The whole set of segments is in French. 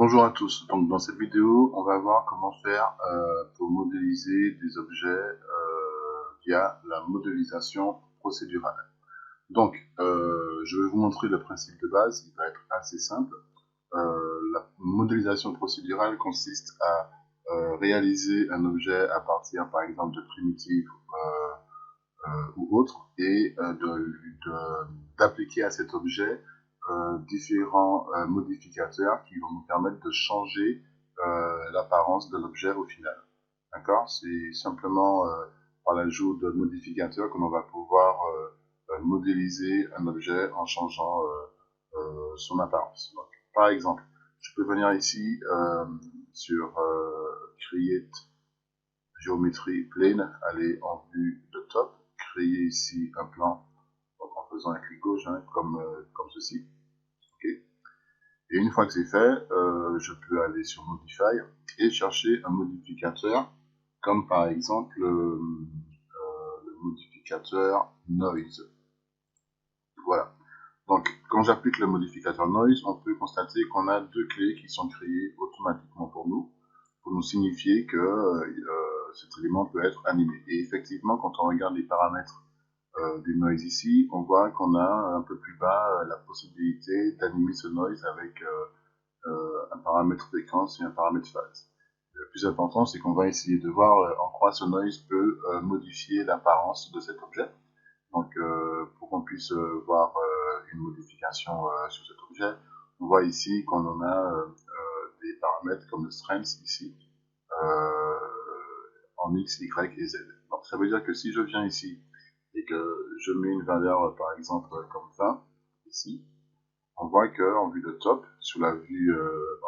Bonjour à tous. Donc dans cette vidéo, on va voir comment faire pour modéliser des objets via la modélisation procédurale. Donc, je vais vous montrer le principe de base. Il va être assez simple. La modélisation procédurale consiste à réaliser un objet à partir, par exemple, de primitives ou autres, et d'appliquer à cet objet différents modificateurs qui vont nous permettre de changer l'apparence de l'objet au final. D'accord? C'est simplement par l'ajout de modificateurs que l'on va pouvoir modéliser un objet en changeant son apparence. Donc, par exemple, je peux venir ici sur Create Geometry Plane, aller en vue de top, créer ici un plan donc en faisant un clic gauche, hein, comme ceci. Okay. Et une fois que c'est fait, je peux aller sur Modify et chercher un modificateur, comme par exemple le modificateur Noise. Voilà. Donc, quand j'applique le modificateur Noise, on peut constater qu'on a deux clés qui sont créées automatiquement pour nous signifier que cet élément peut être animé. Et effectivement, quand on regarde les paramètres du noise ici, on voit qu'on a un peu plus bas la possibilité d'animer ce noise avec un paramètre fréquence et un paramètre phase. Le plus important, c'est qu'on va essayer de voir en quoi ce noise peut modifier l'apparence de cet objet. Donc, pour qu'on puisse voir une modification sur cet objet, on voit ici qu'on en a des paramètres comme le strength ici, euh, en X, Y et Z. Donc, ça veut dire que si je viens ici et que je mets une valeur, par exemple, comme 20, ici, on voit que en vue de top, sur la vue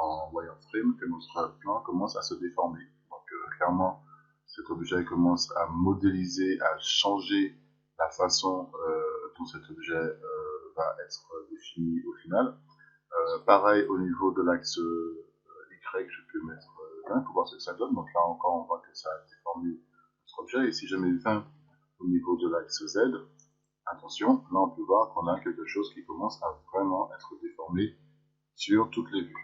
en wireframe, que notre plan commence à se déformer. Donc, clairement, cet objet commence à modéliser, à changer la façon dont cet objet va être défini au final. Pareil, au niveau de l'axe Y, je peux mettre 20 pour voir ce que ça donne. Donc là encore, on voit que ça a déformé notre objet. Et si je mets 20 au niveau de l'axe Z, attention, là on peut voir qu'on a quelque chose qui commence à vraiment être déformé sur toutes les vues.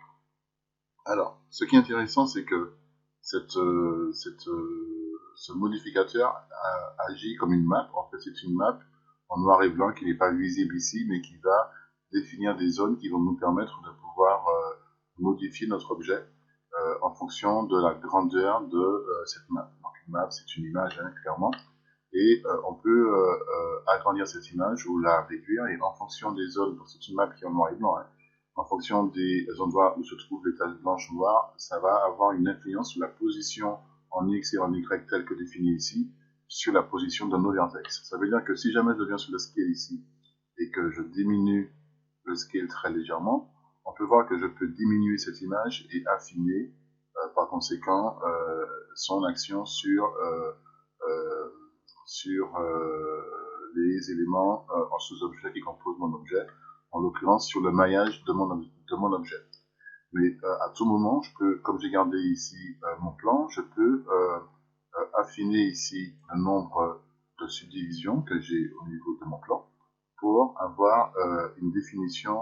Alors, ce qui est intéressant, c'est que ce modificateur agit comme une map. En fait, c'est une map en noir et blanc qui n'est pas visible ici, mais qui va définir des zones qui vont nous permettre de pouvoir modifier notre objet en fonction de la grandeur de cette map. Donc, une map, c'est une image, hein, clairement. Et on peut agrandir cette image ou la réduire, et en fonction des zones, donc c'est une map qui est en noir et blanc, hein, en fonction des endroits où se trouvent les taches blanches ou noires, ça va avoir une influence sur la position en X et en Y telle que définie ici, sur la position de nos vertex. Ça veut dire que si jamais je viens sur le scale ici et que je diminue le scale très légèrement, on peut voir que je peux diminuer cette image et affiner par conséquent son action euh, sur les éléments en sous-objets qui composent mon objet, en l'occurrence sur le maillage de mon objet. Mais à tout moment, je peux, comme j'ai gardé ici mon plan, je peux affiner ici le nombre de subdivisions que j'ai au niveau de mon plan pour avoir une définition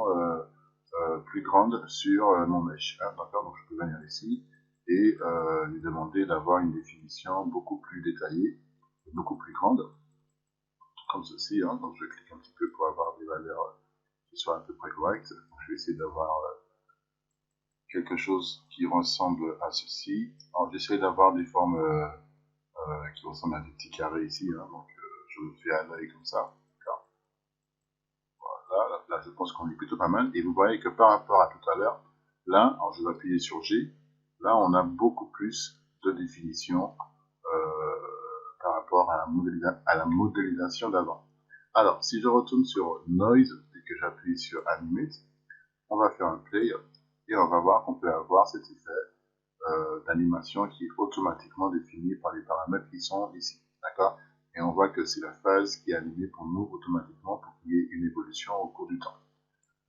plus grande sur mon mesh. Hein, d'accord, donc je peux venir ici et lui demander d'avoir une définition beaucoup plus détaillée, beaucoup plus grande, comme ceci. Hein, donc je clique un petit peu pour avoir des valeurs qui soient à peu près correctes. Donc, je vais essayer d'avoir quelque chose qui ressemble à ceci. Alors j'essaie d'avoir des formes qui ressemblent à des petits carrés ici. Hein, donc je le fais à l'œil comme ça. Là, je pense qu'on est plutôt pas mal. Et vous voyez que par rapport à tout à l'heure, là, alors je vais appuyer sur G, là on a beaucoup plus de définition par rapport à la modélisation d'avant. Alors, si je retourne sur Noise et que j'appuie sur Animate, on va faire un play et on va voir qu'on peut avoir cet effet d'animation qui est automatiquement défini par les paramètres qui sont ici. D'accord? Et on voit que c'est la phase qui est animée pour nous automatiquement pour qu'il y ait une évolution au cours du temps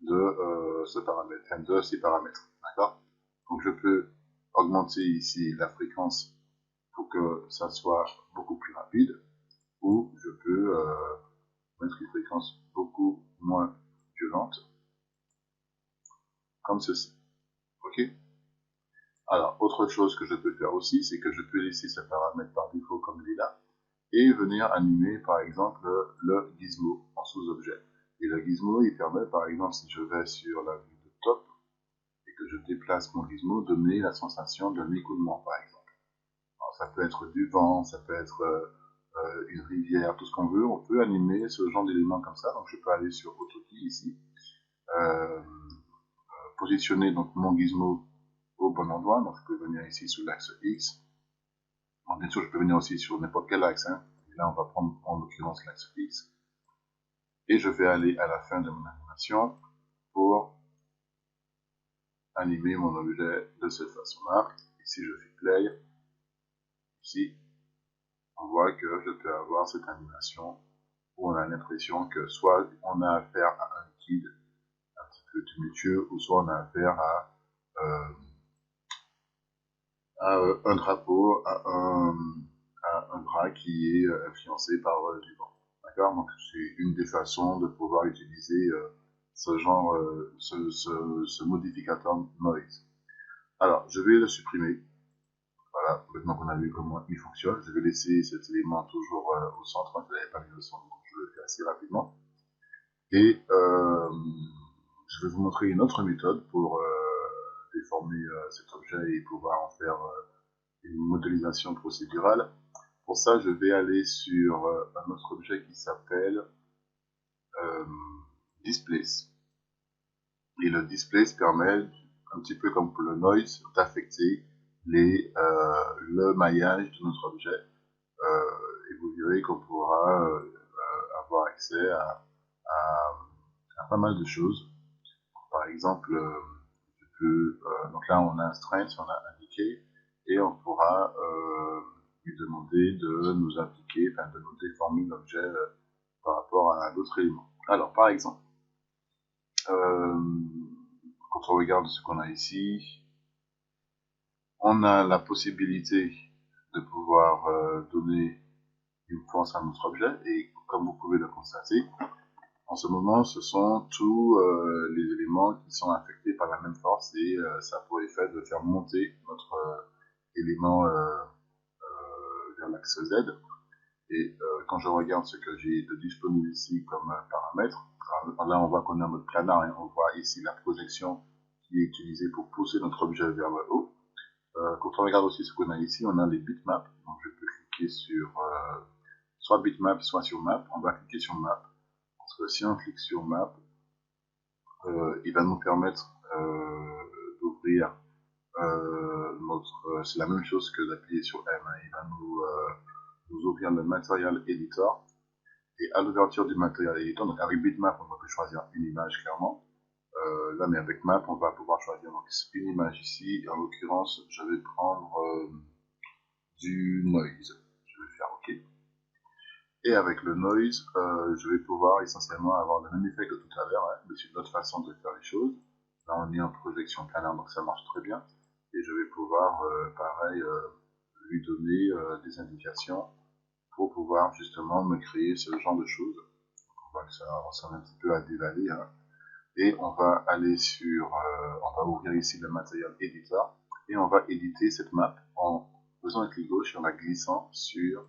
de ce paramètre, enfin, de ces paramètres. D'accord? Donc je peux augmenter ici la fréquence pour que ça soit beaucoup plus rapide, ou je peux mettre une fréquence beaucoup moins violente, comme ceci. Ok? Alors, autre chose que je peux faire aussi, c'est que je peux laisser ce paramètre par défaut comme il est là, et venir animer par exemple le gizmo en sous-objet. Et le gizmo, il permet par exemple, si je vais sur la vue de top et que je déplace mon gizmo, donner la sensation d'un écoulement par exemple. Alors, ça peut être du vent, ça peut être une rivière, tout ce qu'on veut. On peut animer ce genre d'éléments comme ça. Donc je peux aller sur Autokey ici, euh, positionner donc mon gizmo au bon endroit. Donc je peux venir ici sur l'axe X. Bon, bien sûr, je peux venir aussi sur n'importe quel axe. Hein. Et là, on va prendre en l'occurrence l'axe X. Et je vais aller à la fin de mon animation pour animer mon objet de cette façon-là. Ici, je fais play. Ici, on voit que je peux avoir cette animation où on a l'impression que soit on a affaire à un guide un petit peu tumultueux, ou soit on a affaire euh, à un drapeau, à un bras qui est influencé par du vent. D'accord. Donc c'est une des façons de pouvoir utiliser ce genre, ce modificateur noise. Alors, je vais le supprimer. Voilà, maintenant qu'on a vu comment il fonctionne, je vais laisser cet élément toujours au centre. Je n'avais pas mis au centre, donc je le fais assez rapidement. Et je vais vous montrer une autre méthode pour déformer cet objet et pouvoir en faire une modélisation procédurale. Pour ça, je vais aller sur un autre objet qui s'appelle euh, Displace. Et le Displace permet, un petit peu comme pour le Noise, d'affecter le maillage de notre objet. Et vous verrez qu'on pourra avoir accès à pas mal de choses. Par exemple, donc là on a un strength, on a indiqué, et on pourra lui demander de nous appliquer, enfin de nous déformer l'objet par rapport à d'autres éléments. Alors par exemple, euh, quand on regarde ce qu'on a ici, on a la possibilité de pouvoir donner une force à notre objet, et comme vous pouvez le constater, en ce moment, ce sont tous les éléments qui sont affectés par la même force, et ça a pour effet de faire monter notre élément vers l'axe Z. Et quand je regarde ce que j'ai de disponible ici comme paramètre, là on voit qu'on est en mode planar, et on voit ici la projection qui est utilisée pour pousser notre objet vers le haut. Quand on regarde aussi ce qu'on a ici, on a les bitmaps. Donc je peux cliquer sur soit bitmap, soit sur map. On va cliquer sur map. Parce que si on clique sur map, il va nous permettre d'ouvrir c'est la même chose que d'appuyer sur M. Hein. Il va nous ouvrir le Material Editor. Et à l'ouverture du Material Editor, donc avec bitmap, on peut choisir une image clairement. Là, mais avec map, on va pouvoir choisir donc, une image ici. En l'occurrence, je vais prendre du noise. Je vais faire OK. Et avec le noise, je vais pouvoir essentiellement avoir le même effet que tout à l'heure, hein, mais c'est une autre façon de faire les choses. Là, on est en projection planaire, donc ça marche très bien. Et je vais pouvoir, pareil, lui donner des indications pour pouvoir justement me créer ce genre de choses. On voit que ça ressemble un petit peu à des vallées. Hein. Et on va aller sur, on va ouvrir ici le Material Editor, et on va éditer cette map en faisant un clic gauche et en la glissant sur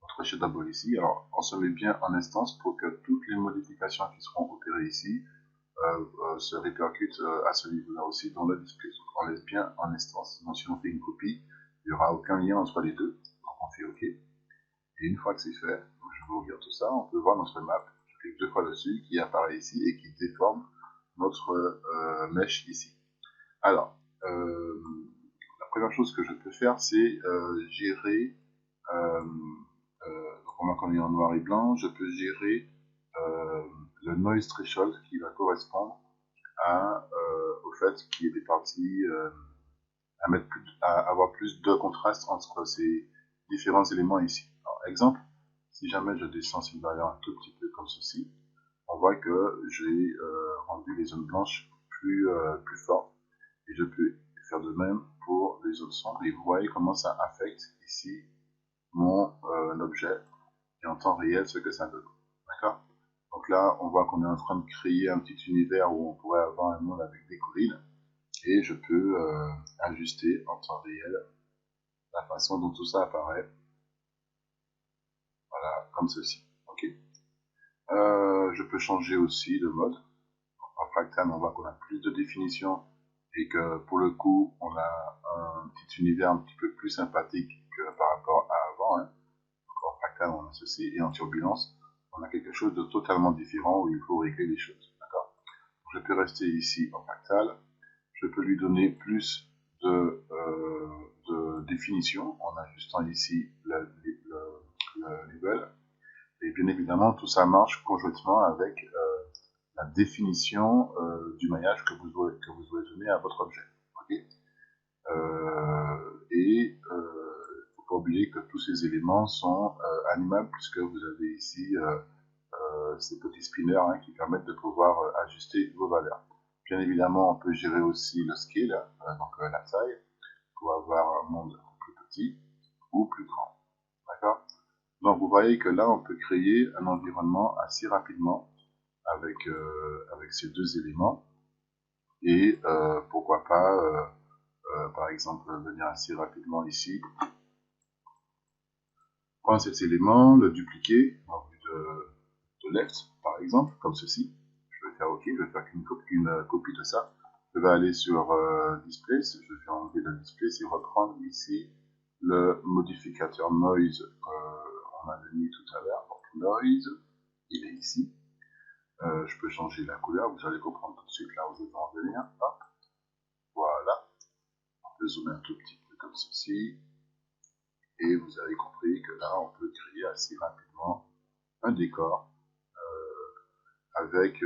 notre shadeable ici. Alors, on se met bien en instance pour que toutes les modifications qui seront opérées ici se répercutent à ce niveau-là aussi dans le display. Donc, on laisse bien en instance. Sinon, si on fait une copie, il n'y aura aucun lien entre les deux. Donc, on fait OK. Et une fois que c'est fait, je vais ouvrir tout ça, on peut voir notre map. Je clique deux fois dessus, qui apparaît ici et qui déforme notre mesh ici. Alors, la première chose que je peux faire, c'est gérer donc on voit qu'on est en noir et blanc, je peux gérer le noise threshold qui va correspondre au fait qu'il y ait des parties à avoir plus de contraste entre ces différents éléments ici. Alors, exemple, si jamais je descends cette barrière un tout petit peu comme ceci, on voit que j'ai rendu les zones blanches plus fortes, et je peux faire de même pour les zones sombres, et vous voyez comment ça affecte ici mon objet et en temps réel ce que ça donne. D'accord. Donc là, on voit qu'on est en train de créer un petit univers où on pourrait avoir un monde avec des collines. et je peux ajuster en temps réel la façon dont tout ça apparaît, voilà, comme ceci. Ok. Je peux changer aussi le mode. En fractal, on voit qu'on a plus de définition et que pour le coup, on a un petit univers un petit peu plus sympathique que par rapport à avant. Hein. Donc en fractal, on a ceci, et en turbulence, on a quelque chose de totalement différent où il faut régler les choses. D'accord. Je peux rester ici en fractal. Je peux lui donner plus de définition en ajustant ici le level. Et bien évidemment, tout ça marche conjointement avec la définition du maillage que vous aurez donné à votre objet. Okay. Faut pas oublier que tous ces éléments sont animables puisque vous avez ici ces petits spinners hein, qui permettent de pouvoir ajuster vos valeurs. Bien évidemment, on peut gérer aussi le scale, donc la taille, pour avoir un monde plus petit ou plus grand. D'accord. Donc vous voyez que là, on peut créer un environnement assez rapidement avec ces deux éléments et pourquoi pas par exemple venir assez rapidement ici, prendre cet élément, le dupliquer en vue de left par exemple, comme ceci. Je vais faire OK, je vais faire qu'une copie de ça. Je vais aller sur display, je vais enlever le display, c'est reprendre ici le modificateur noise on avait mis tout à l'heure, donc noise, il est ici. Je peux changer la couleur, vous allez comprendre tout de suite là où je vais en venir. Hop. Voilà, on peut zoomer un tout petit peu comme ceci. Et vous avez compris que là, on peut créer assez rapidement un décor avec,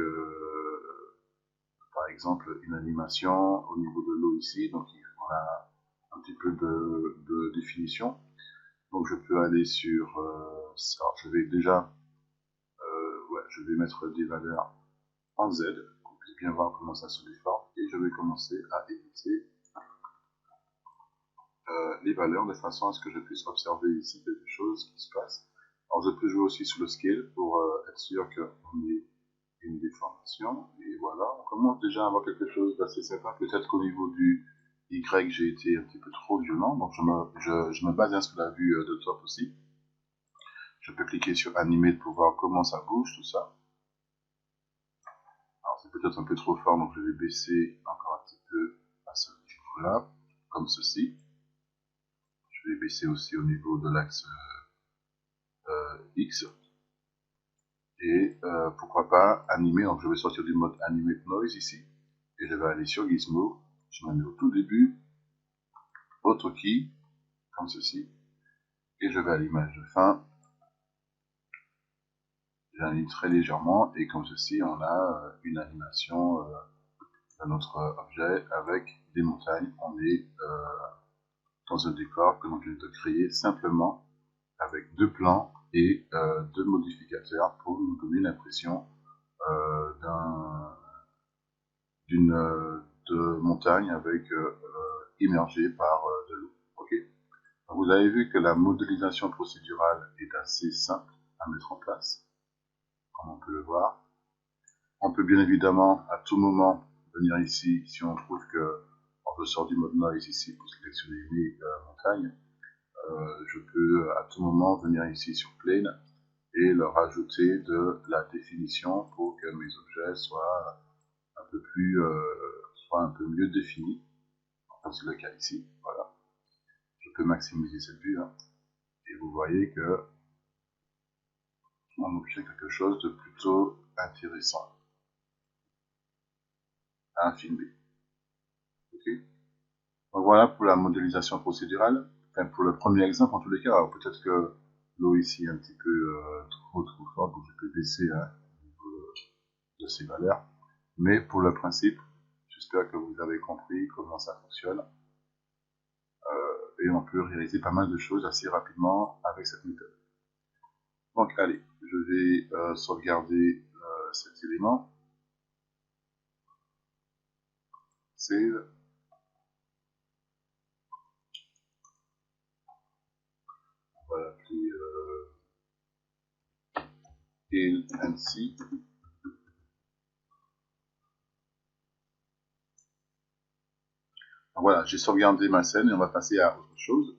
par exemple, une animation au niveau de l'eau ici. Donc, on a un petit peu de définition. Donc, je peux aller sur ça. Je vais déjà, je vais mettre des valeurs en Z, qu'on puisse bien voir comment ça se déforme. Et je vais commencer à éditer les valeurs de façon à ce que je puisse observer ici quelque chose qui se passe. Alors je peux jouer aussi sur le scale pour être sûr qu'on ait une déformation. Et voilà, on commence déjà à avoir quelque chose d'assez sympa. Peut-être qu'au niveau du Y, j'ai été un petit peu trop violent, donc je me base sur la vue de top aussi. Je peux cliquer sur animer pour voir comment ça bouge, tout ça. Alors c'est peut-être un peu trop fort, donc je vais baisser encore un petit peu à ce niveau-là, comme ceci. Je vais baisser aussi au niveau de l'axe X. Et pourquoi pas animer, donc je vais sortir du mode Animate Noise ici. Et je vais aller sur Gizmo. Je me mets au tout début. Autre key, comme ceci. Et je vais à l'image de fin. J'anime très légèrement. Et comme ceci, on a une animation de notre objet avec des montagnes. On est dans un décor que l'on vient de créer simplement avec deux plans et deux modificateurs pour nous donner l'impression d'une montagne avec immergée par de l'eau. Okay. Vous avez vu que la modélisation procédurale est assez simple à mettre en place, comme on peut le voir. On peut bien évidemment à tout moment venir ici, si on trouve que on ressort du mode noise ici pour sélectionner les montagnes. Je peux à tout moment venir ici sur plane et leur ajouter de la définition pour que mes objets soient un peu plus, soit un peu mieux définis. Comme c'est le cas ici, voilà. Je peux maximiser cette vue, hein, et vous voyez que on obtient quelque chose de plutôt intéressant à filmer. Okay. Donc voilà pour la modélisation procédurale. Enfin, pour le premier exemple, en tous les cas, peut-être que l'eau ici est un petit peu trop forte, donc je peux baisser hein, au niveau de ces valeurs. Mais pour le principe, j'espère que vous avez compris comment ça fonctionne. Et on peut réaliser pas mal de choses assez rapidement avec cette méthode. Donc allez, je vais sauvegarder cet élément. Save. On va l'appeler LNC. Voilà, j'ai sauvegardé ma scène et on va passer à autre chose.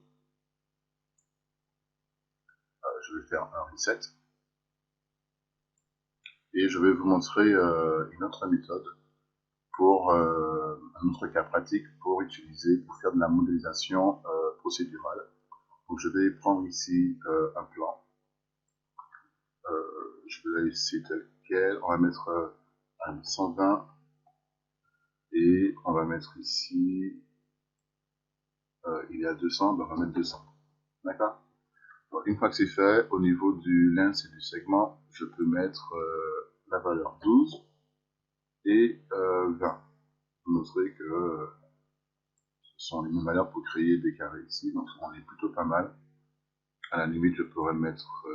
Je vais faire un reset. Et je vais vous montrer une autre méthode pour un autre cas pratique pour utiliser, pour faire de la modélisation procédurale. Donc je vais prendre ici un plan. Je vais la laisser tel quel. On va mettre un 120 et on va mettre ici, il est à 200, ben on va mettre 200. D'accord? Une fois que c'est fait, au niveau du lens et du segment, je peux mettre la valeur 12 et 20. Vous noterez que ce sont les mêmes valeurs pour créer des carrés ici, donc on est plutôt pas mal. À la limite, je pourrais mettre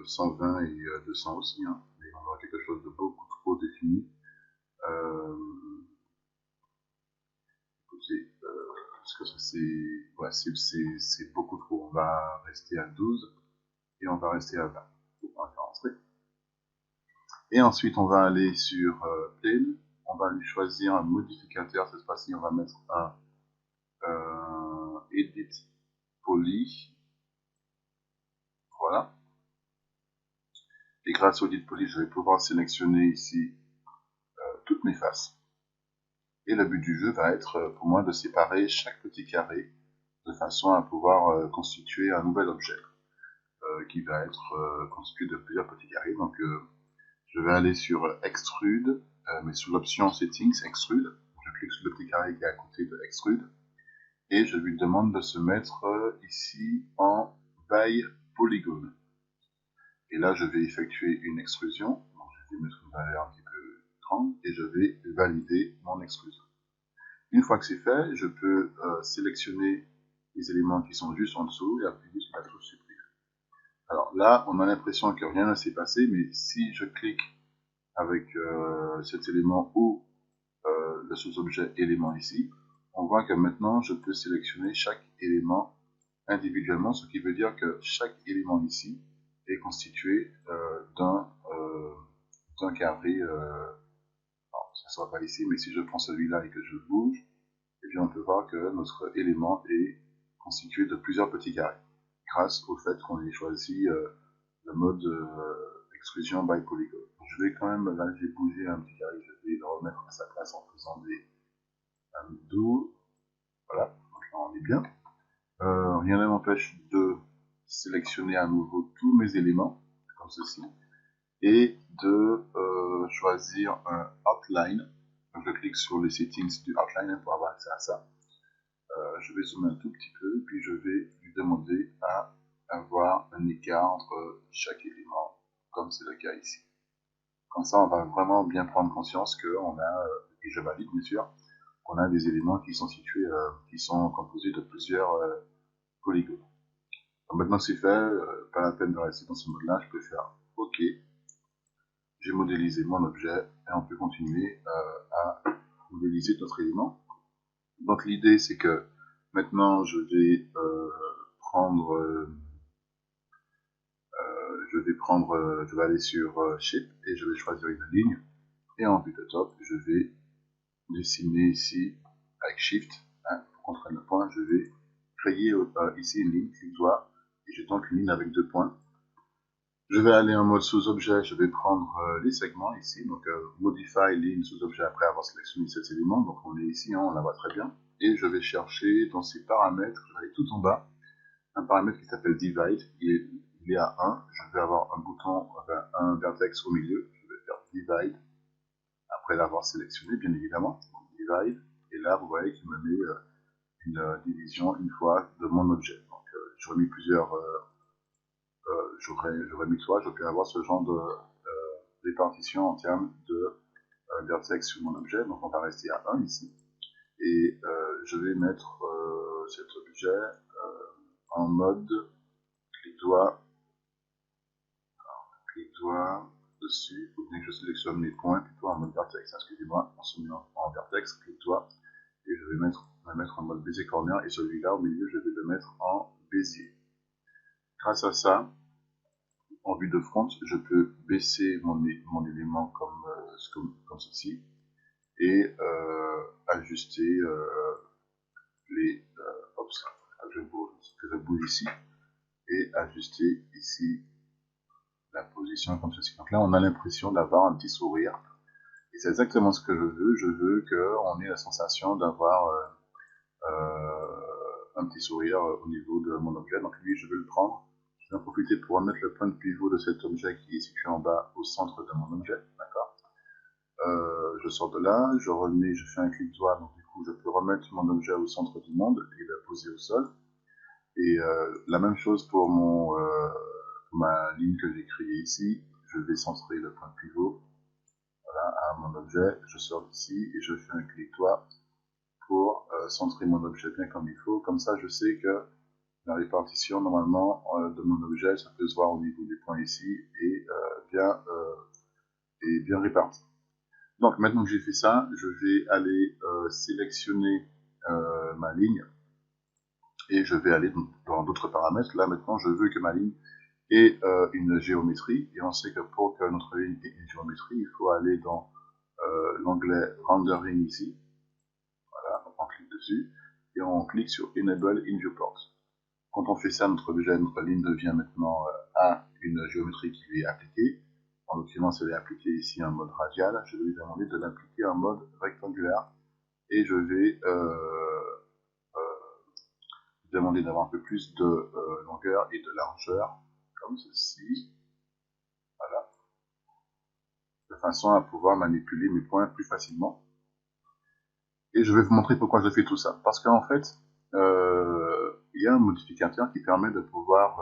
120 et 200 aussi, hein, mais on aura quelque chose de beaucoup trop défini. Parce que c'est beaucoup trop. On va rester à 12 et on va rester à 20 pour référencer. Et ensuite, on va aller sur Plane. On va lui choisir un modificateur. Cette fois-ci, on va mettre un Edit Poly. Voilà. Et grâce au Edit Poly, je vais pouvoir sélectionner ici toutes mes faces. Et le but du jeu va être pour moi de séparer chaque petit carré de façon à pouvoir constituer un nouvel objet qui va être constitué de plusieurs petits carrés. Donc je vais aller sur Extrude, mais sous l'option Settings, Extrude. Je clique sur le petit carré qui est à côté de Extrude et je lui demande de se mettre ici en by polygone. Et là, je vais effectuer une extrusion. Donc, je vais mettre une valeur un petit peu grande et je vais valider mon extrusion. Une fois que c'est fait, je peux sélectionner les éléments qui sont juste en dessous et appuyer sur la touche supprimer. Alors là, on a l'impression que rien ne s'est passé, mais si je clique avec cet élément ou le sous-objet élément ici, on voit que maintenant je peux sélectionner chaque élément individuellement, ce qui veut dire que chaque élément ici est constitué d'un carré. Alors, ça ne sera pas ici, mais si je prends celui-là et que je bouge, et bien on peut voir que notre élément est constitué de plusieurs petits carrés, grâce au fait qu'on ait choisi le mode extrusion by polygone. Donc, je vais quand même, là j'ai bougé un petit carré, je vais le remettre à sa place en faisant des undo. Voilà, donc là on est bien. Rien ne m'empêche de sélectionner à nouveau tous mes éléments, comme ceci, et de choisir un outline. Donc je clique sur les settings du outline pour avoir accès à ça. Je vais zoomer un tout petit peu, puis je vais lui demander à avoir un écart entre chaque élément, comme c'est le cas ici. Comme ça, on va vraiment bien prendre conscience qu'on a, et je valide bien sûr, qu'on a des éléments qui sont situés, qui sont composés de plusieurs polygones. Donc maintenant que c'est fait, pas la peine de rester dans ce mode-là, je peux faire OK. J'ai modélisé mon objet et on peut continuer à modéliser notre élément. Donc l'idée c'est que maintenant je vais je vais aller sur Shape et je vais choisir une ligne et en vue de top je vais dessiner ici avec Shift, hein, pour qu'on prenne le point, je vais créer ici une ligne, clic droit et je tente une ligne avec 2 points. Je vais aller en mode sous-objet, je vais prendre les segments ici, donc Modify ligne sous-objet après avoir sélectionné cet élément, donc on est ici, hein, on la voit très bien, et je vais chercher dans ces paramètres, je vais aller tout en bas, un paramètre qui s'appelle Divide, il est à 1, je vais avoir un bouton, enfin, un vertex au milieu, je vais faire Divide, après l'avoir sélectionné bien évidemment, donc Divide, et là vous voyez qu'il me met une division une fois de mon objet, donc j'aurais mis plusieurs... j'aurais mis soit, je peux avoir ce genre de répartition en termes de vertex sur mon objet. Donc on va rester à 1 ici. Et je vais mettre cet objet en mode clic droit dessus. Il faut bien que je sélectionne mes points plutôt en mode vertex. Excusez-moi, on se met en vertex, clic droit. Et je vais mettre en mode Bezier corner. Et celui-là au milieu, je vais le mettre en Bézier. Grâce à ça, en vue de front, je peux baisser mon élément comme ceci, et ajuster les... Oups, que je bouge ici et ajuster ici la position comme ceci. Donc là, on a l'impression d'avoir un petit sourire. Et c'est exactement ce que je veux. Je veux qu'on ait la sensation d'avoir un petit sourire au niveau de mon objet. Donc lui, je vais le prendre. Je vais en profiter pour remettre le point de pivot de cet objet qui est situé en bas au centre de mon objet. D'accord. Je sors de là, je remets, je fais un clic droit. Donc du coup, je peux remettre mon objet au centre du monde et le poser au sol. Et la même chose pour ma ligne que j'ai créée ici. Je vais centrer le point de pivot à mon objet. Je sors d'ici et je fais un clic droit pour centrer mon objet bien comme il faut. Comme ça, je sais que la répartition normalement de mon objet, ça peut se voir au niveau des points ici et bien réparti. Donc maintenant que j'ai fait ça, je vais aller sélectionner ma ligne et je vais aller dans d'autres paramètres. Là maintenant, je veux que ma ligne ait une géométrie et on sait que pour que notre ligne ait une géométrie, il faut aller dans l'onglet Rendering ici. Voilà, on clique dessus et on clique sur Enable in Viewport. Quand on fait ça, notre ligne devient maintenant à une géométrie qui lui est appliquée. En l'occurrence, elle est appliquée ici en mode radial. Je vais lui demander de l'appliquer en mode rectangulaire. Et je vais demander d'avoir un peu plus de longueur et de largeur, comme ceci. Voilà. De façon à pouvoir manipuler mes points plus facilement. Et je vais vous montrer pourquoi je fais tout ça. Parce qu'en fait, il y a un modificateur qui permet de pouvoir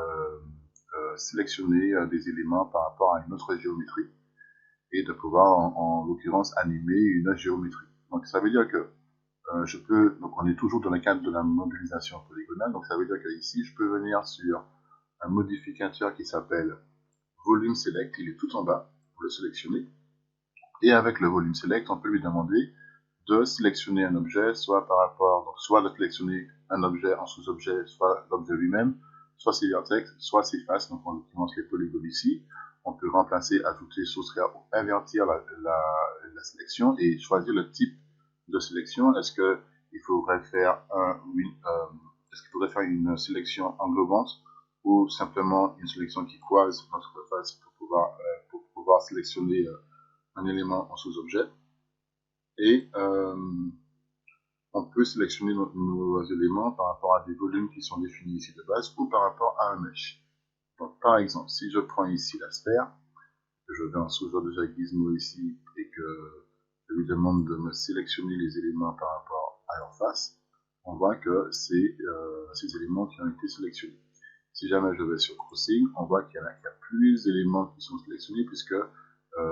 sélectionner des éléments par rapport à une autre géométrie et de pouvoir, en l'occurrence, animer une géométrie. Donc ça veut dire que donc on est toujours dans le cadre de la modélisation polygonale, donc ça veut dire que ici, je peux venir sur un modificateur qui s'appelle Volume Select, il est tout en bas, pour le sélectionner. Et avec le Volume Select, on peut lui demander de sélectionner un objet, soit par rapport, donc soit de sélectionner un objet en sous-objet, soit l'objet lui-même, soit ses vertex, soit ses faces, donc en l'occurrence les polygones ici. On peut remplacer, ajouter, soustraire ou invertir la sélection et choisir le type de sélection. Est-ce qu'il faudrait faire une sélection englobante ou simplement une sélection qui croise notre face pour pouvoir sélectionner un élément en sous-objet. Et on peut sélectionner nos éléments par rapport à des volumes qui sont définis ici de base ou par rapport à un mesh. Donc, par exemple, si je prends ici la sphère, que je vais en sous-objet Gizmo ici et que je lui demande de me sélectionner les éléments par rapport à leur face, on voit que c'est ces éléments qui ont été sélectionnés. Si jamais je vais sur Crossing, on voit qu'il y a plus d'éléments qui sont sélectionnés puisque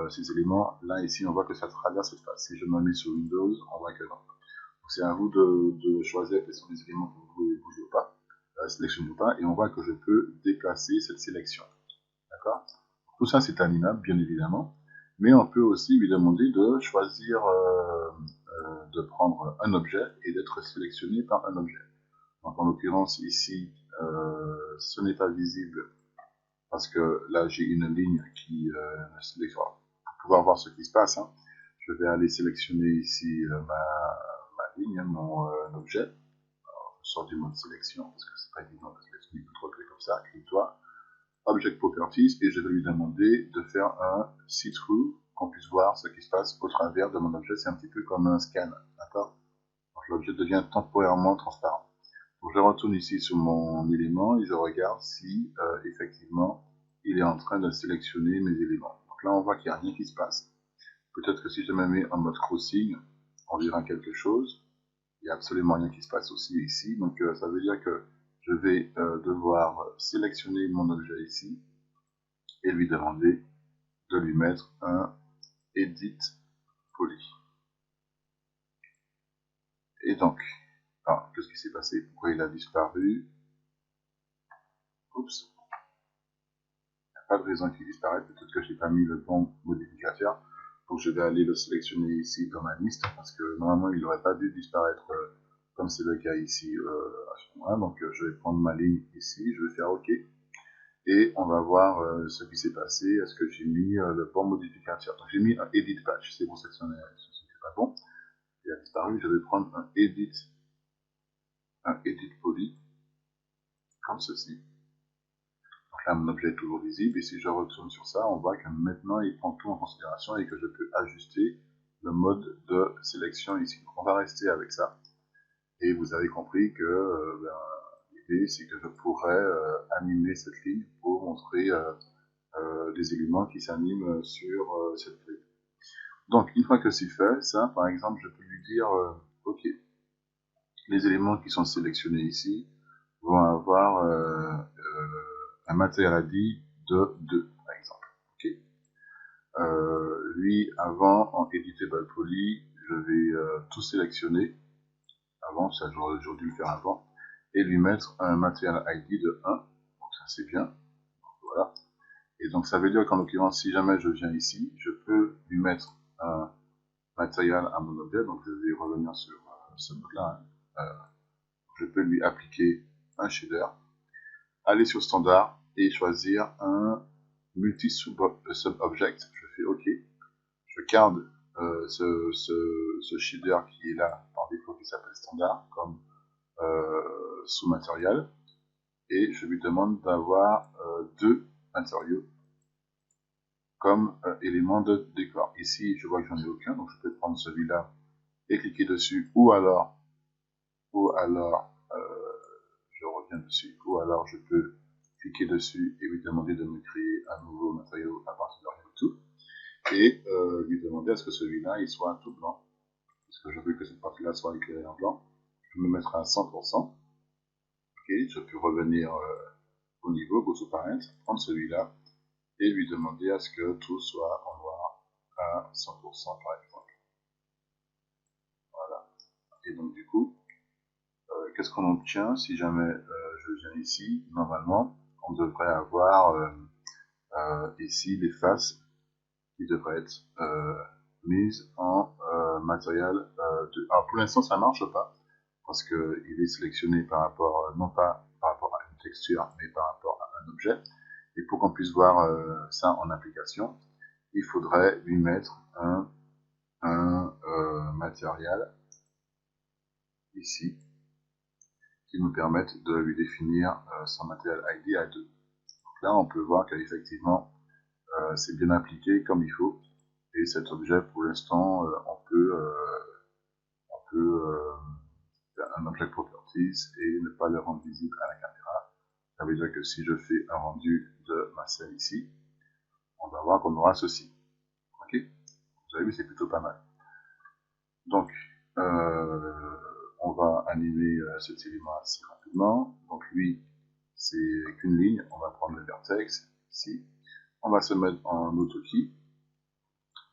ces éléments, là ici, on voit que ça traverse cette face. Si je me mets sur Windows, on voit que non. C'est à vous de choisir quels sont les éléments que vous pouvez bouger ou pas, sélectionner ou pas, et on voit que je peux déplacer cette sélection. D'accord? Tout ça, c'est animable, bien évidemment, mais on peut aussi lui demander de choisir, de prendre un objet et d'être sélectionné par un objet. Donc, en l'occurrence, ici, ce n'est pas visible parce que là, j'ai une ligne qui pour pouvoir voir ce qui se passe. Hein, je vais aller sélectionner ici ma ligne, mon objet. Alors, je sors du mode sélection parce que c'est pas évident de sélectionner d'autres objets comme ça. Clique-toi, Object Properties, et je vais lui demander de faire un see-through, qu'on puisse voir ce qui se passe au travers de mon objet. C'est un petit peu comme un scan, d'accord? Donc l'objet devient temporairement transparent. Donc je retourne ici sur mon élément et je regarde si effectivement il est en train de sélectionner mes éléments. Donc là on voit qu'il n'y a rien qui se passe. Peut-être que si je me mets en mode crossing, on verra quelque chose. Il n'y a absolument rien qui se passe aussi ici. Donc ça veut dire que je vais devoir sélectionner mon objet ici et lui demander de lui mettre un Edit Poly. Et donc, qu'est-ce qui s'est passé? Pourquoi il a disparu? Oups. Pas de raison qu'il disparaisse, peut-être que j'ai pas mis le bon modificateur. Donc je vais aller le sélectionner ici dans ma liste, parce que normalement il n'aurait pas dû disparaître comme c'est le cas ici à ce moment-là. Donc je vais prendre ma ligne ici, je vais faire OK. Et on va voir ce qui s'est passé. Est-ce que j'ai mis le bon modificateur? Donc j'ai mis un Edit Patch, c'est bon, ça n'est pas bon. qui a disparu. Je vais prendre un edit poly, comme ceci. Donc là, mon objet est toujours visible, et si je retourne sur ça, on voit que maintenant, il prend tout en considération et que je peux ajuster le mode de sélection ici. Donc on va rester avec ça. Et vous avez compris que l'idée, c'est que je pourrais animer cette ligne pour montrer des éléments qui s'animent sur cette clé. Donc, une fois que c'est fait, ça, par exemple, je peux lui dire, OK, les éléments qui sont sélectionnés ici vont avoir un material ID de 2, par exemple. OK. Lui, avant, en Editable Poly, je vais tout sélectionner. Avant, ça, j'aurais dû le faire avant. Et lui mettre un material ID de 1. Donc, ça, c'est bien. Voilà. Et donc, ça veut dire qu'en l'occurrence, si jamais je viens ici, je peux lui mettre un material à mon objet. Donc, je vais revenir sur ce mode-là. Je peux lui appliquer un shader, aller sur standard et choisir un multi-sub-object. Je fais OK. Je garde ce shader qui est là par défaut qui s'appelle standard comme sous-matériel et je lui demande d'avoir deux matériaux comme élément de décor. Ici, je vois que j'en ai aucun, donc je peux prendre celui-là et cliquer dessus, ou alors je reviens dessus, ou alors je peux cliquer dessus et lui demander de me créer un nouveau matériau à partir de rien du tout, et lui demander à ce que celui-là il soit tout blanc, parce que je veux que cette partie-là soit éclairée en blanc. Je me mettrai à 100%. Ok, je peux revenir au niveau, go to parent, prendre celui-là et lui demander à ce que tout soit en noir à 100% par exemple. Voilà. Et donc du coup, qu'est-ce qu'on obtient si jamais je viens ici? Normalement, on devrait avoir ici les faces qui devraient être mises en matériel de... Alors pour l'instant, ça marche pas parce qu'il est sélectionné par rapport, non pas par rapport à une texture, mais par rapport à un objet. Et pour qu'on puisse voir ça en application, il faudrait lui mettre un matériel ici qui nous permette de lui définir son matériel ID à 2. Donc là, on peut voir qu'effectivement, c'est bien appliqué comme il faut. Et cet objet, pour l'instant, on peut faire un object properties et ne pas le rendre visible à la caméra. Ça veut dire que si je fais un rendu de ma scène ici, on va voir qu'on aura ceci. Ok? Vous avez vu, c'est plutôt pas mal. Donc, on va animer cet élément assez rapidement. Donc lui, c'est qu'une ligne. On va prendre le vertex ici. On va se mettre en auto-key,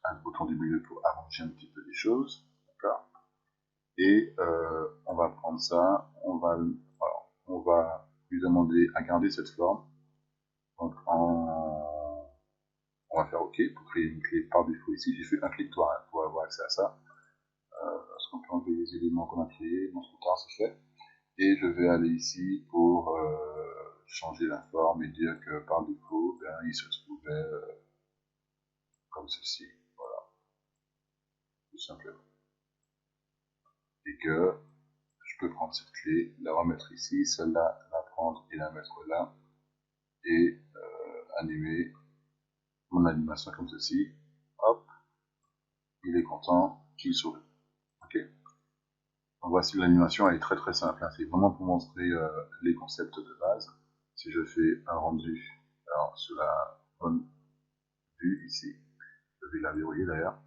un bouton du milieu pour arranger un petit peu les choses. D'accord? Et on va prendre ça. On va lui demander à garder cette forme. Donc on va faire OK pour créer une clé par défaut ici. J'ai fait un clic droit pour avoir accès à ça. Parce qu'on peut enlever les éléments qu'on a créés. Dans ce cas, c'est fait. Et je vais aller ici pour changer la forme et dire que par défaut, ben, il se trouvait comme ceci. Voilà, tout simplement. Et que je peux prendre cette clé, la remettre ici, celle-là, la prendre et la mettre là, et animer mon animation comme ceci. Hop, il est content, il sourit. Ok. Donc voici l'animation, elle est très très simple. Hein. C'est vraiment pour montrer les concepts de base. Si je fais un rendu, alors sur la bonne vue ici, je vais la verrouiller d'ailleurs.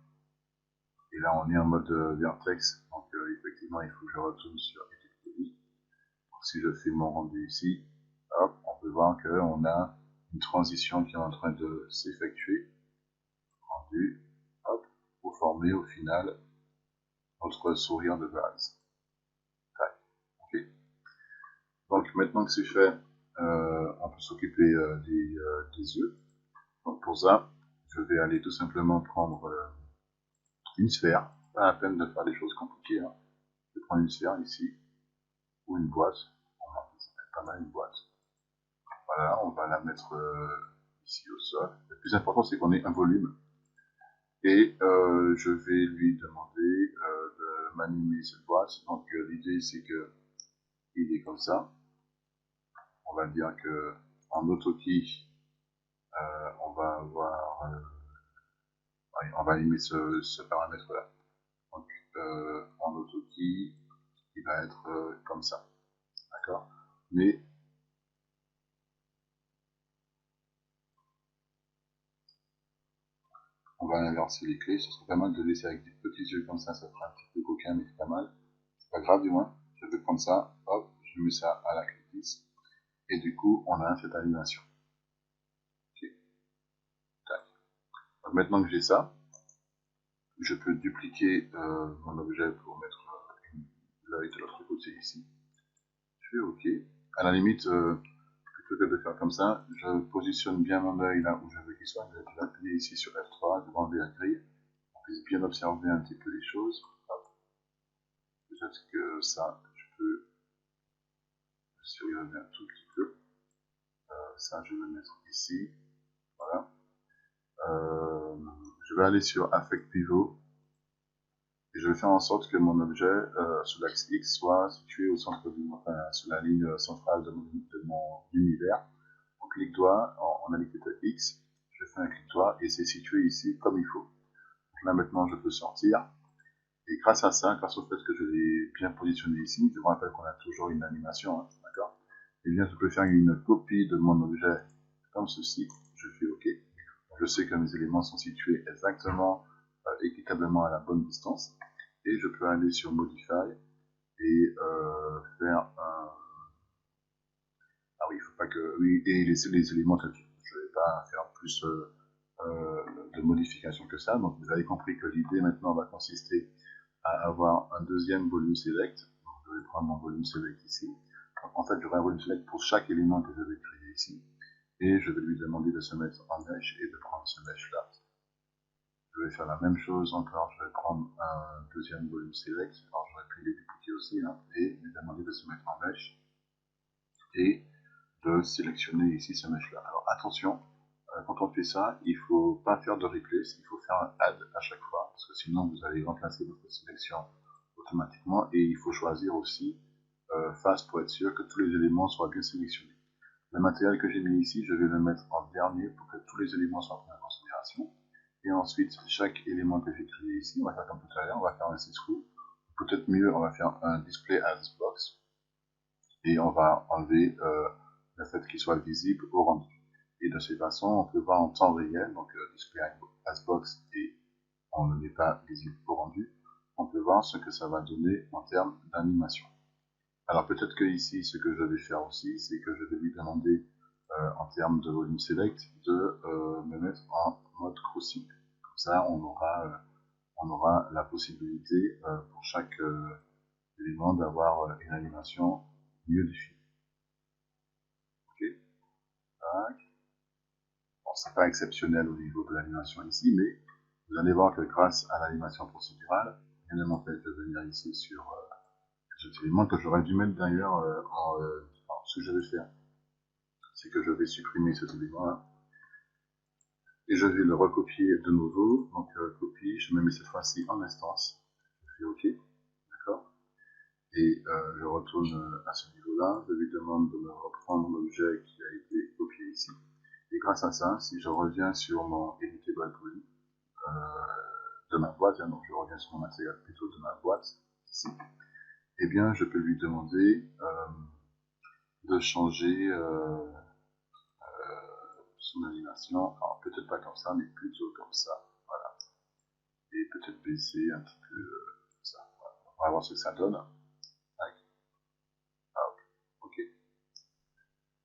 Et là, on est en mode vertex, donc effectivement, il faut que je retourne sur Edit Poly. Si je fais mon rendu ici, hop, on peut voir qu'on a une transition qui est en train de s'effectuer. Rendu, hop, pour former au final notre sourire de base. Okay. Donc maintenant que c'est fait, on peut s'occuper des yeux. Donc pour ça, je vais aller tout simplement prendre une sphère. Pas la peine de faire des choses compliquées. Hein. Je vais prendre une sphère ici, ou une boîte. On va pas mal une boîte. Voilà, on va la mettre ici au sol. Le plus important, c'est qu'on ait un volume. Et je vais lui demander de m'animer cette boîte. Donc l'idée c'est que il est comme ça. On va dire que en AutoKey, on va avoir, on va animer ce paramètre-là. Donc en AutoKey, il va être comme ça, d'accord. Mais on va inverser les clés. Ce serait pas mal de laisser avec des petits yeux comme ça fera un petit peu coquin, mais c'est pas mal. C'est pas grave du moins. Je vais prendre ça, hop, je mets ça à la clé 10. Et du coup, on a cette animation. Okay. Donc maintenant que j'ai ça, je peux dupliquer mon objet pour mettre l'œil de l'autre côté ici. Je fais OK. À la limite, plutôt que de faire comme ça, je positionne bien mon œil là où je veux qu'il soit. Je vais appuyer ici sur F3, je vais enlever la grille. On puisse bien observer un petit peu les choses. Peut-être que ça, je peux surveiller un tout petit peu. Ça, je vais le mettre ici. Voilà. Je vais aller sur Affect Pivot. Et je vais faire en sorte que mon objet sur l'axe X soit situé au centre enfin, sur la ligne centrale de mon univers. On clique droit, on a l'étiquette X, je fais un clic droit et c'est situé ici comme il faut. Donc là maintenant je peux sortir. Et grâce à ça, grâce au fait que je l'ai bien positionné ici, je vous rappelle qu'on a toujours une animation, hein, d'accord. Et bien je peux faire une copie de mon objet comme ceci. Je fais OK. Je sais que mes éléments sont situés exactement, équitablement à la bonne distance. Et je peux aller sur Modify et faire un... Ah oui, il faut pas que... Oui, et laisser les éléments tels qu'ils sont. Je ne vais pas faire plus de modifications que ça. Donc vous avez compris que l'idée maintenant va consister à avoir un deuxième volume select. Donc, je vais prendre mon volume select ici. Donc, en fait, j'aurai un volume select pour chaque élément que je vais créer ici. Et je vais lui demander de se mettre en mesh et de prendre ce mesh là. Je vais faire la même chose encore, je vais prendre un deuxième volume select, alors j'aurais pu les dupliquer aussi, hein, et lui demander de se mettre en mesh, et de sélectionner ici ce mesh là. Alors attention, quand on fait ça, il ne faut pas faire de replace, il faut faire un add à chaque fois, parce que sinon vous allez remplacer votre sélection automatiquement, et il faut choisir aussi face pour être sûr que tous les éléments soient bien sélectionnés. Le matériel que j'ai mis ici, je vais le mettre en dernier pour que tous les éléments soient pris en considération. Et ensuite, chaque élément que j'ai créé ici, on va faire comme tout à l'heure, on va faire un see-through. Peut-être mieux, on va faire un display as box. Et on va enlever le fait qu'il soit visible au rendu. Et de cette façon, on peut voir en temps réel, donc display as box et on ne met pas visible au rendu, on peut voir ce que ça va donner en termes d'animation. Alors peut-être que ici, ce que je vais faire aussi, c'est que je vais lui demander en termes de volume select de me mettre en mode crossing. Comme ça, on aura la possibilité pour chaque élément d'avoir une animation mieux définie. Ok. Tac. Bon, c'est pas exceptionnel au niveau de l'animation ici, mais vous allez voir que grâce à l'animation procédurale, rien ne m'empêche de venir ici sur cet élément que j'aurais dû mettre d'ailleurs ce que je vais faire, c'est que je vais supprimer cet élément-là et je vais le recopier de nouveau. Donc copie, je me mets cette fois-ci en instance, je fais OK, d'accord, et je retourne à ce niveau-là, je lui demande de me reprendre l'objet qui a été copié ici, et grâce à ça, si je reviens sur mon editable poly de ma boîte, hein, donc je reviens sur mon matériel plutôt de ma boîte ici, et bien je peux lui demander de changer son animation, alors peut-être pas comme ça, mais plutôt comme ça, voilà, et peut-être baisser un petit peu ça, voilà. On va voir ce que ça donne. Tac. Ah, ok.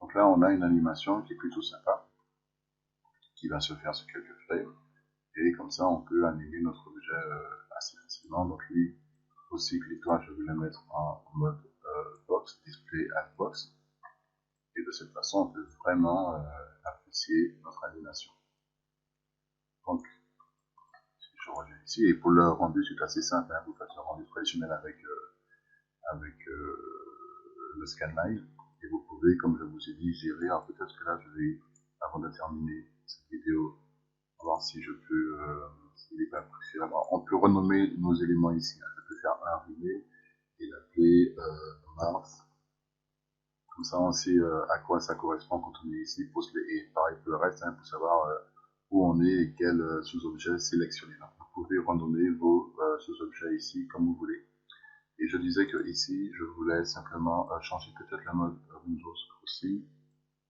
Donc là, on a une animation qui est plutôt sympa, qui va se faire sur quelques frames, et comme ça, on peut animer notre objet assez facilement. Donc lui, aussi, clique-toi, je vais le mettre en mode box, display as box, et de cette façon, on peut vraiment apprécier notre animation. Donc, je reviens ici, et pour le rendu, c'est assez simple, hein. Vous faites le rendu traditionnel avec le scanline, et vous pouvez, comme je vous ai dit, gérer. Alors peut-être que là, je vais, avant de terminer cette vidéo, voir si je peux, s'il n'est pas préférable. On peut renommer nos éléments ici, hein. Je peux faire un animé et l'appeler Mars. Comme ça, on sait à quoi ça correspond quand on est ici. Et pareil pour le reste, hein, pour savoir où on est et quel sous-objet sélectionner. Donc, vous pouvez randonner vos sous-objets ici comme vous voulez. Et je disais que ici, je voulais simplement changer peut-être la mode Windows aussi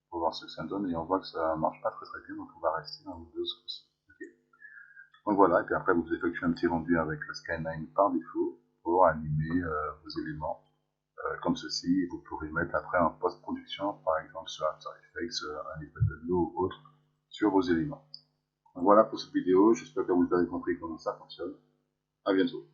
pour voir ce que ça donne. Et on voit que ça marche pas très bien, donc on va rester dans Windows aussi. Okay. Donc voilà, et puis après vous effectuez un petit rendu avec le Skyline par défaut pour animer vos éléments comme ceci. Et vous pourrez mettre après en post-production, par exemple sur After Effects, un effet de l'eau ou autre sur vos éléments. Donc voilà pour cette vidéo, j'espère que vous avez compris comment ça fonctionne. À bientôt.